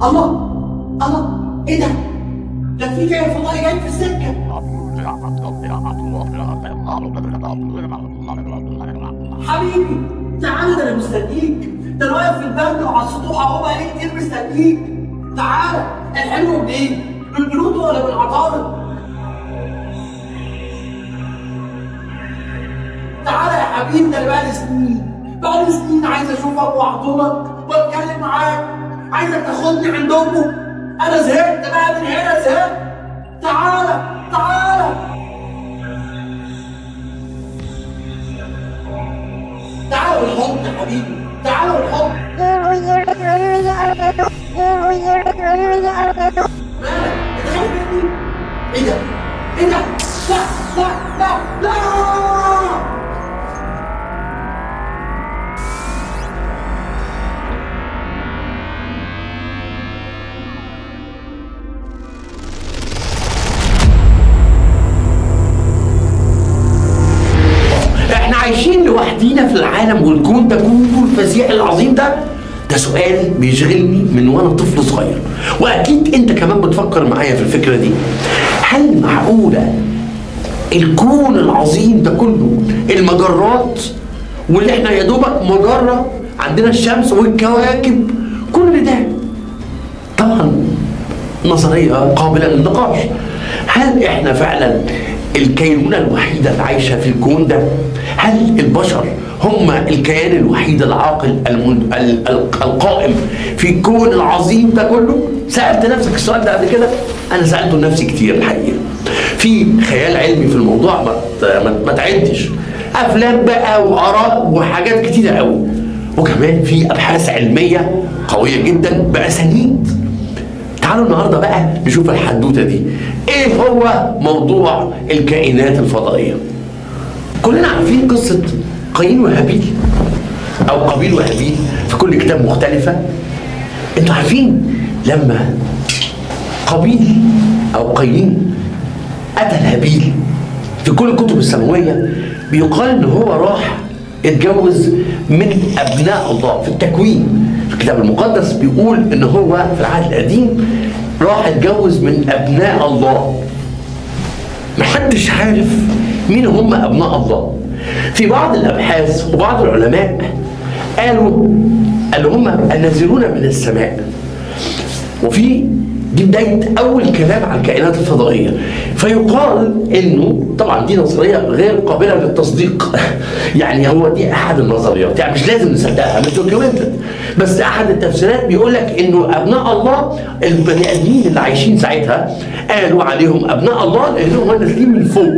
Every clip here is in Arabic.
الله الله، ايه ده؟ ده في كائن فضائي جاي في السكه. حبيبي تعالى، ده انا مستنيك، ده انا واقف في البرد وعلى السطوح اهو بقالي كتير مستنيك. تعالى. الحلو منين؟ من بلوتو ولا من عطارد؟ تعالى يا حبيبي، ده انا بقالي سنين عايز اشوفك واحضنك واتكلم معاك، عايزك تاخدني عند امه. انا زهقت بقى من هنا، زهقت. تعالى تعالى تعالى بالحضن يا حبيبي، تعالى بالحضن. مالك؟ بتخاف مني؟ ايه ده؟ ايه ده؟ لا لا لا لا. احنا عايشين لوحدينا في العالم والكون ده كله الفظيع العظيم ده؟ ده سؤال بيشغلني من وانا طفل صغير، واكيد انت كمان بتفكر معايا في الفكره دي. هل معقوله الكون العظيم ده كله، المجرات، واللي احنا يا دوبك مجره عندنا الشمس والكواكب، كل ده طبعا نظريه قابله للنقاش. هل احنا فعلا الكينونه الوحيده اللي عايشه في الكون ده؟ هل البشر هم الكيان الوحيد العاقل القائم في الكون العظيم ده كله؟ سألت نفسك السؤال ده قبل كده؟ أنا سألته لنفسي كتير الحقيقة. في خيال علمي في الموضوع ما تعدش، أفلام بقى وآراء وحاجات كتيرة قوي، وكمان في أبحاث علمية قوية جدا بأسانيد. تعالوا النهارده بقى نشوف الحدوته دي. ايه هو موضوع الكائنات الفضائيه؟ كلنا عارفين قصه قايين وهابيل او قابيل وهابيل في كل كتاب مختلفه. انتوا عارفين لما قابيل او قايين قتل هابيل، في كل الكتب السماويه بيقال ان هو راح اتجوز من ابناء الله. في التكوين في الكتاب المقدس بيقول ان هو في العهد القديم راح اتجوز من ابناء الله. محدش عارف مين هم ابناء الله. في بعض الابحاث وبعض العلماء قالوا هم النازلون من السماء. وفي دي بدايه اول كلام عن الكائنات الفضائيه. فيقال انه طبعا دي نظريه غير قابله للتصديق يعني هو دي احد النظريات، يعني مش لازم نصدقها، مش دوكيومنتد، بس احد التفسيرات بيقول لك انه ابناء الله البني ادمين اللي عايشين ساعتها قالوا عليهم ابناء الله لانهم نازلين من فوق،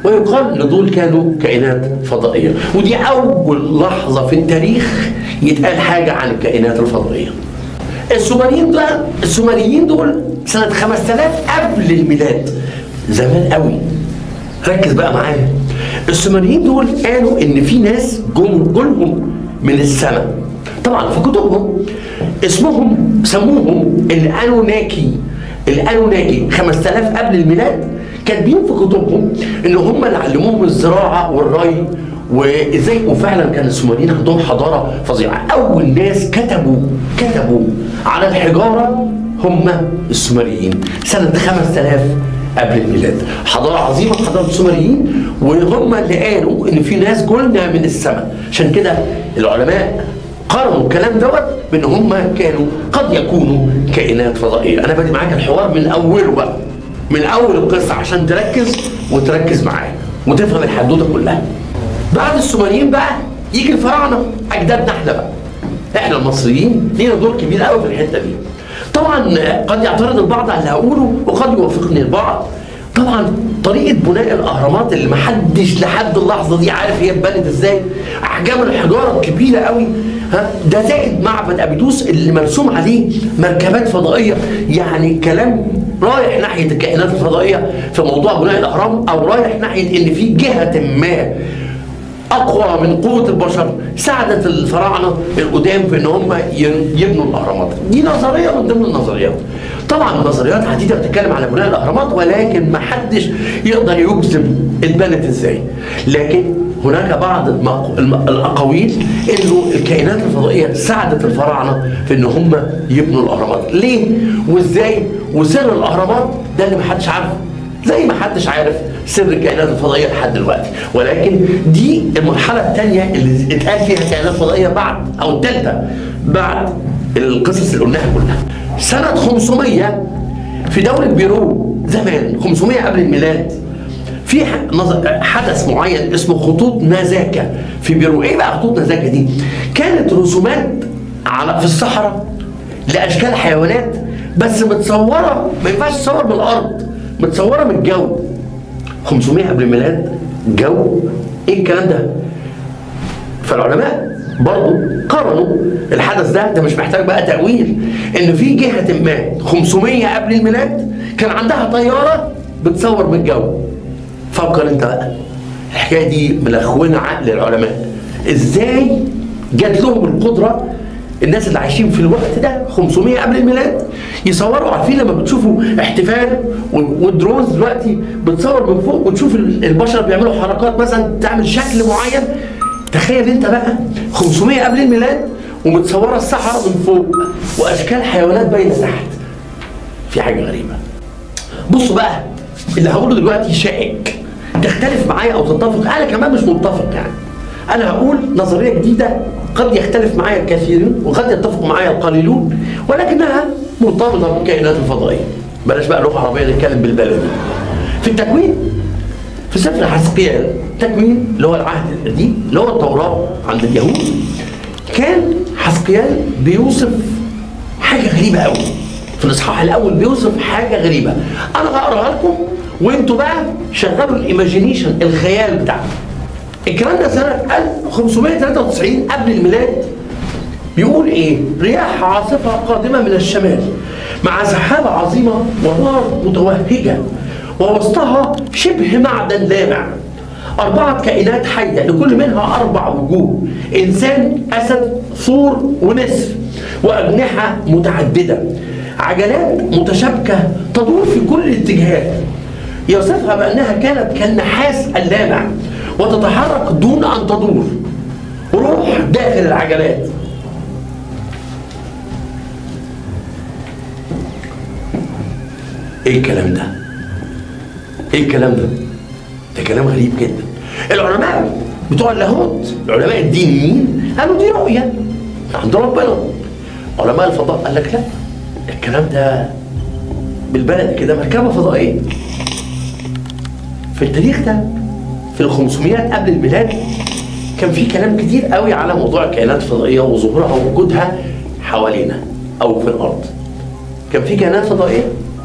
ويقال ان دول كانوا كائنات فضائيه. ودي اول لحظه في التاريخ يتقال حاجه عن الكائنات الفضائيه. السومريين دول سنة 5000 قبل الميلاد، زمان قوي. ركز بقى معايا. السومريين دول قالوا ان في ناس جولهم من السماء. طبعا في كتبهم سموهم الانوناكي 5000 قبل الميلاد. كاتبين في كتبهم ان هم اللي علموهم الزراعه والري وازاي، وفعلا كان السومريين عندهم حضاره فظيعه. اول ناس كتبوا على الحجاره هم السومريين سنه 5000 قبل الميلاد. حضاره عظيمه حضاره السومريين، وهم اللي قالوا ان في ناس جولنا من السماء. عشان كده العلماء قارنوا الكلام دوت بان هم كانوا قد يكونوا كائنات فضائيه. انا بدي معاك الحوار من اوله بقى، من اول القصه عشان تركز معايا وتفهم الحدوته كلها. بعد السومريين بقى يجي الفراعنه، اجدادنا احنا بقى. احنا المصريين لينا دور كبير قوي في الحته دي. طبعا قد يعترض البعض على اللي هقوله وقد يوافقني البعض. طبعا طريقه بناء الاهرامات اللي محدش لحد اللحظه دي عارف هي اتبنت ازاي، احجام الحجاره الكبيره قوي، ده زائد معبد ابيدوس اللي مرسوم عليه مركبات فضائيه. يعني كلام رايح ناحيه الكائنات الفضائيه في موضوع بناء الاهرام، او رايح ناحيه ان في جهه ما اقوى من قوه البشر ساعدت الفراعنه القدام في ان هم يبنوا الاهرامات. دي نظريه من ضمن النظريات. طبعا النظريات عديده بتتكلم على بناء الاهرامات، ولكن ما حدش يقدر يجزم اتبنت ازاي. لكن هناك بعض الاقاويل انه الكائنات الفضائيه ساعدت الفراعنه في ان هم يبنوا الاهرامات. ليه وازاي وسر الاهرامات ده اللي محدش عارفه، زي ما محدش عارف سر الكائنات الفضائيه لحد دلوقتي. ولكن دي المرحله الثانيه اللي اتقال فيها كائنات فضائيه بعد، او الثالثه بعد القصص اللي قلناها كلها. سنه 500 في دوله بيرو زمان، 500 قبل الميلاد، في حدث معين اسمه خطوط نازاكا في بيرو. ايه بقى خطوط نازاكا دي؟ كانت رسومات في الصحراء لاشكال حيوانات، بس متصوره، ما ينفعش تصور من الارض، متصوره من الجو. 500 قبل الميلاد، جو، ايه الكلام ده؟ فالعلماء برضه قارنوا الحدث ده مش محتاج بقى تأويل، ان في جهة ما 500 قبل الميلاد كان عندها طيارة بتصور من الجو. فكر انت بقى، الحكاية دي ملخونة عقل العلماء. ازاي جات لهم القدرة الناس اللي عايشين في الوقت ده 500 قبل الميلاد يصوروا؟ عارفين لما بتشوفوا احتفال والدرونز دلوقتي بتصور من فوق وتشوف البشر بيعملوا حركات مثلا تعمل شكل معين، تخيل انت بقى 500 قبل الميلاد ومتصوره الصحراء من فوق واشكال حيوانات باينه تحت. في حاجه غريبه. بصوا بقى اللي هقوله دلوقتي شائك، تختلف معايا او تتفق، انا كمان مش متفق يعني. انا هقول نظريه جديده قد يختلف معايا الكثيرون وقد يتفق معايا القليلون، ولكنها مرتبطه بالكائنات الفضائيه. بلاش بقى لغه عربيه، نتكلم بالبلدي. في التكوين، في سفر حزقيال، تكوين اللي هو العهد القديم اللي هو التوراه عند اليهود، كان حزقيال بيوصف حاجه غريبه قوي. في الاصحاح الاول بيوصف حاجه غريبه، انا هقراها لكم وانتوا بقى شغلوا الايماجينيشن، الخيال بتاعكم. الكلام ده سنه 1593 قبل الميلاد. بيقول ايه؟ رياح عاصفه قادمه من الشمال مع سحابه عظيمه ونار متوهجه ووسطها شبه معدن لامع، 4 كائنات حيه لكل منها 4 وجوه، انسان، اسد، ثور، ونسر، واجنحه متعدده، عجلات متشابكه تدور في كل الاتجاهات. يوصفها بانها كانت كالنحاس اللامع وتتحرك دون ان تدور، روح داخل العجلات. ايه الكلام ده؟ ايه الكلام ده؟ ده كلام غريب جدا. العلماء بتوع اللاهوت، العلماء الدينيين، قالوا دي رؤيه عند ربنا. علماء الفضاء قال لك لا، الكلام ده بالبلد كده مركبه فضائيه. في التاريخ ده في ال 500 قبل الميلاد كان في كلام كتير قوي على موضوع الكائنات الفضائيه وظهورها ووجودها حوالينا او في الارض. كان في كائنات فضائيه،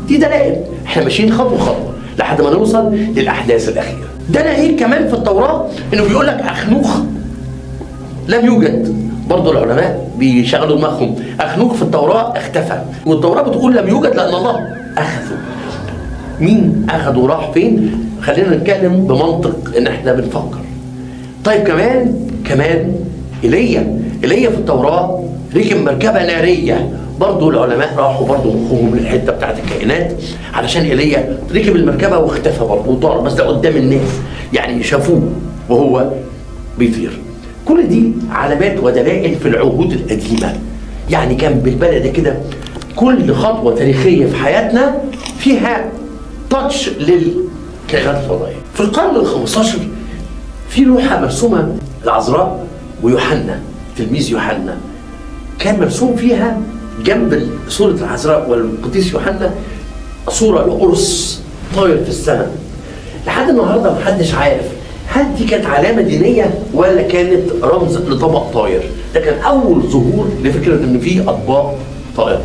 دي دلائل، احنا ماشيين خطوه خطوه لحد ما نوصل للاحداث الاخيره. ده نهيك كمان في التوراه انه بيقول لك اخنوخ لم يوجد. برضه العلماء بيشغلوا دماغهم، اخنوخ في التوراه اختفى، والتوراه بتقول لم يوجد لان الله اخذه. مين اخذه وراح فين؟ خلينا نتكلم بمنطق ان احنا بنفكر. طيب كمان ايليا في التوراه ركب مركبه ناريه. برضه العلماء راحوا برضه مخهم للحته بتاعت الكائنات، علشان ايليا ركب المركبه واختفى برضه وطار، بس ده قدام الناس يعني شافوه وهو بيطير. كل دي علامات ودلائل في العهود القديمه. يعني كان بالبلد كده كل خطوه تاريخيه في حياتنا فيها تاتش للكائنات الفضائيه. في القرن ال 15 في لوحه مرسومه العذراء ويوحنا، تلميذ يوحنا، كان مرسوم فيها جنب صورة العذراء والقديس يوحنا صورة لقرص طاير في السماء. لحد النهارده محدش عارف هل دي كانت علامة دينية ولا كانت رمز لطبق طاير. ده كان أول ظهور لفكرة إن في أطباق طائرة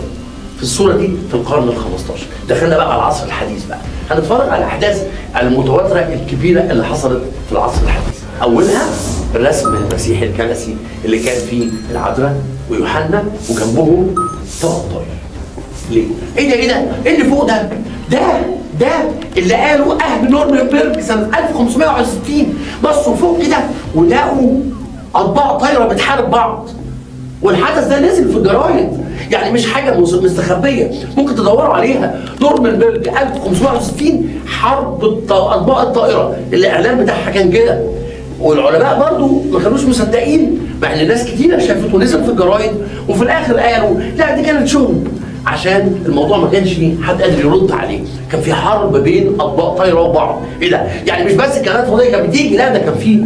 في الصورة دي في القرن ال 15. دخلنا بقى على العصر الحديث بقى، هنتفرج على الأحداث المتواترة الكبيرة اللي حصلت في العصر الحديث. أولها الرسم المسيحي الكنسي اللي كان فيه العذراء ويوحنا وجنبهم طبق طاير. ليه؟ ايه ده؟ ايه اللي فوق ده؟ ده اللي قالوا اهل نورنبرج سنه 1561 بصوا فوق كده ولقوا اطباق طايره بتحارب بعض. والحدث ده نزل في الجرايد، يعني مش حاجه مستخبيه، ممكن تدوروا عليها. نورنبرج 1561 حرب اطباق الطائره، الاعلان بتاعها كان كده. والعلماء برضو ما كانوش مصدقين، مع ان ناس كتيره شافت ونزل في الجرايد، وفي الاخر قالوا لا دي كانت شغل، عشان الموضوع ما كانش حد قادر يرد عليه. كان في حرب بين اطباق طايره وبعض. ايه ده؟ يعني مش بس الكائنات الفضائيه كانت بتيجي، لا ده كان في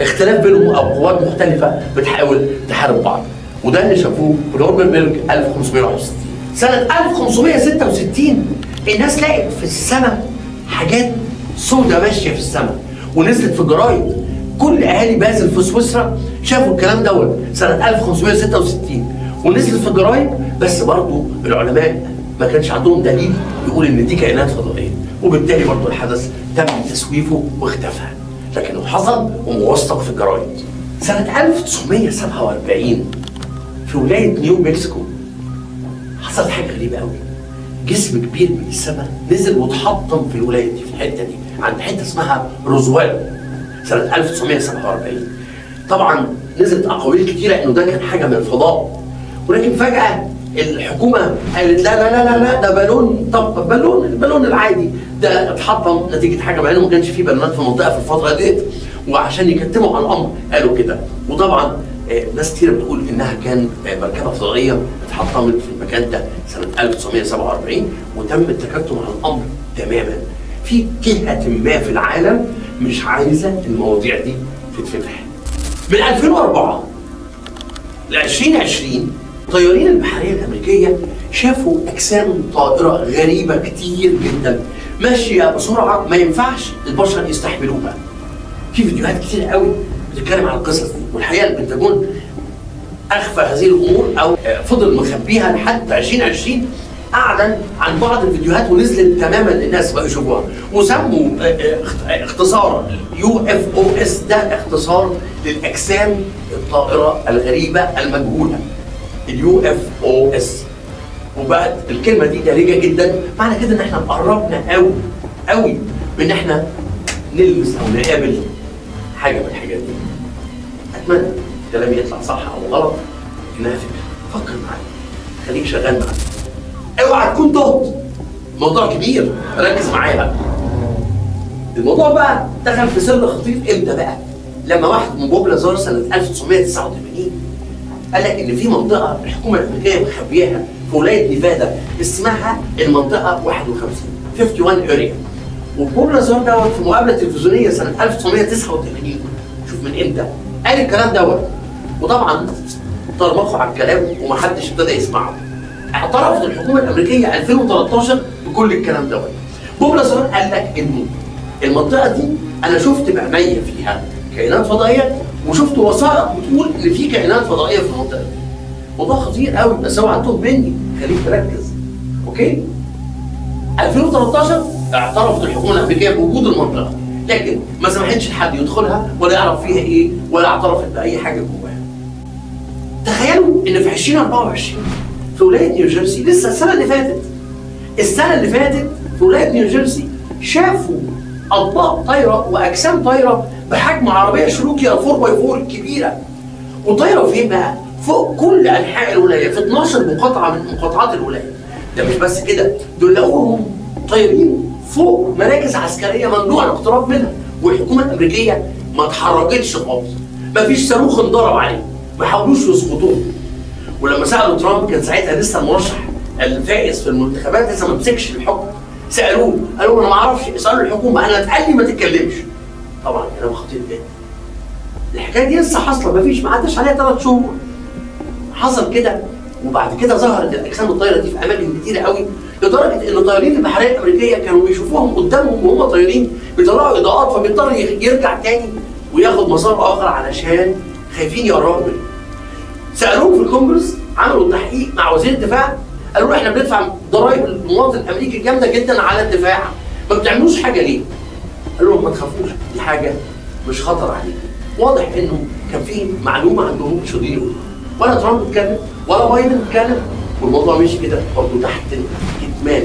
اختلاف بينهم او قوات مختلفه بتحاول تحارب بعض. وده اللي شافوه في نورنبرج 1561. سنه 1566 الناس لقت في السماء حاجات سوداء ماشيه في السماء ونزلت في الجرايد. كل اهالي بازل في سويسرا شافوا الكلام دوت سنه 1566 ونزلت في الجرايد، بس برضه العلماء ما كانش عندهم دليل يقول ان دي كائنات فضائيه، وبالتالي برضه الحدث تم تسويفه واختفى، لكنه حصل وموثق في الجرايد. سنه 1947 في ولايه نيو مكسيكو حصلت حاجه غريبه قوي. جسم كبير من السماء نزل واتحطم في الولايه دي، في الحته دي عند حته اسمها روزويل سنه 1947. طبعا نزلت اقاويل كتيره انه ده كان حاجه من الفضاء، ولكن فجاه الحكومه قالت لا لا لا لا ده بالون. طب البالون العادي ده اتحطم نتيجه حاجه، مع انه ما كانش فيه بالونات في المنطقه في الفتره ديت، وعشان يكتموا على الامر قالوا كده. وطبعا ناس كتير بتقول انها كان مركبه فضائيه اتحطمت في المكان ده سنه 1947 وتم التكتم على الامر تماما. في جهه ما في العالم مش عايزه المواضيع دي تتفتح. من 2004 ل 2020 طيارين البحريه الامريكيه شافوا اجسام طائره غريبه كتير جدا ماشيه بسرعه ما ينفعش البشر يستحملوها. في فيديوهات كتير قوي بتتكلم عن القصص دي، والحقيقه البنتاجون اخفى هذه الامور او فضل مخبيها لحد 2020. اعلن عن بعض الفيديوهات ونزلت تماما للناس بقوا يشوفوها، وسموا اختصار UFOS ده اختصار للاجسام الطائره الغريبه المجهوله، UFOS. وبقت الكلمه دي دارجه جدا، معنى كده ان احنا قربنا قوي قوي من ان احنا نلمس او نقابل حاجه من الحاجات دي. اتمنى كلامي يطلع صح او غلط، انها فكره. فكر معايا، خليك شغال معايا، اوعى تكون تهت. موضوع كبير، ركز معايا بقى. الموضوع بقى دخل في سر خطير امتى بقى؟ لما واحد من بوب لازار سنه 1989 قال لك ان في منطقه الحكومه الامريكيه مخبياها في ولايه نيفادا اسمها المنطقه 51 اريا. وبوب لازار دوت في مقابله تلفزيونيه سنه 1989، شوف من امتى قال الكلام دوت، وطبعا طرمخوا على الكلام ومحدش ابتدى يسمعه. اعترفت الحكومه الامريكيه 2013 بكل الكلام دوت. بوب لازار قال لك ان المنطقه دي انا شفت بعينيا فيها كائنات فضائيه، وشفت وثائق بتقول ان في كائنات فضائيه في المنطقه دي. موضوع خطير قوي، بس اوعى تتوه مني، خليك تركز. اوكي؟ 2013 اعترفت الحكومه الامريكيه بوجود المنطقه، لكن ما سمحتش لحد يدخلها ولا يعرف فيها ايه ولا اعترفت باي حاجه جواها. تخيلوا ان في 2024 في ولايه نيوجيرسي، لسه السنه اللي فاتت في ولايه نيوجيرسي شافوا اطباق طايره واجسام طايره بحجم عربيه شروكي 4x4 الكبيره. وطايره فين بقى؟ فوق كل انحاء الولايه، في 12 مقاطعه من مقاطعات الولايه. ده مش بس كده، دول لقوهم طايرين فوق مراكز عسكريه ممنوع الاقتراب منها، والحكومه الامريكيه ما اتحركتش خالص. ما فيش صاروخ انضرب عليه، ما حاولوش يسقطوه. ولما سالوا ترامب، كان ساعتها لسه المرشح الفائز في المنتخبات، لسه ما مسكش الحكم، سالوه قالوا انا ما اعرفش، اسالوا الحكومه، انا اتقال لي ما تتكلمش. طبعا كلام خطير جدا. الحكايه دي لسه حاصله، ما فيش، ما عداش عليها 3 شهور حصل كده. وبعد كده ظهرت الاجسام الطايره دي في اماكن كتيره قوي، لدرجه ان طيارين البحريه الامريكيه كانوا بيشوفوهم قدامهم وهم طايرين بيطلعوا اضاءات، فبيضطر يرجع تاني وياخد مسار اخر علشان خايفين يقربوا منه. سالوهم في الكونجرس، عملوا تحقيق مع وزير الدفاع، قالوا له احنا بندفع ضرائب المواطن الامريكي جامده جدا على الدفاع، ما بتعملوش حاجه ليه؟ قالوا لهم ما تخافوش، دي حاجه مش خطر عليكم. واضح انه كان في معلومه عندهم مش راضيين يقولوها. ولا ترامب اتكلم ولا بايدن اتكلم، والموضوع مشي كده برضه تحت الكتمان.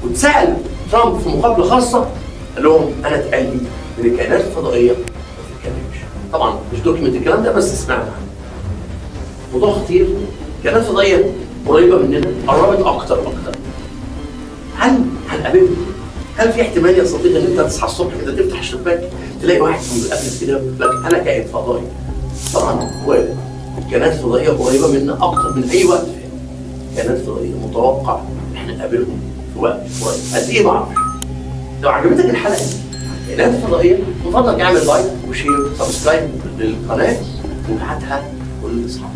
واتسال ترامب في مقابله خاصه قال لهم انا اتقال لي من الكائنات الفضائيه ما تتكلمش. طبعا مش دوكيمنت الكلام ده، بس سمعنا عنه. موضوع خطير، كائنات فضائيه قريبه مننا، قربت اكتر. هل هنقابلهم؟ هل في احتمال يا صديقي ان انت تصحى الصبح كده تفتح الشباك تلاقي واحد مقابلك كده بيقول لك انا كائن فضائي؟ طبعا وارد. كائنات فضائيه قريبه منا اكتر من اي وقت فات. كائنات فضائيه متوقع ان احنا نقابلهم في وقت قريب. قد ايه ما اعرفش. لو عجبتك الحلقه دي كائنات فضائيه من فضلك اعمل لايك وشير وسبسكرايب للقناه وابعتها لكل اصحابك.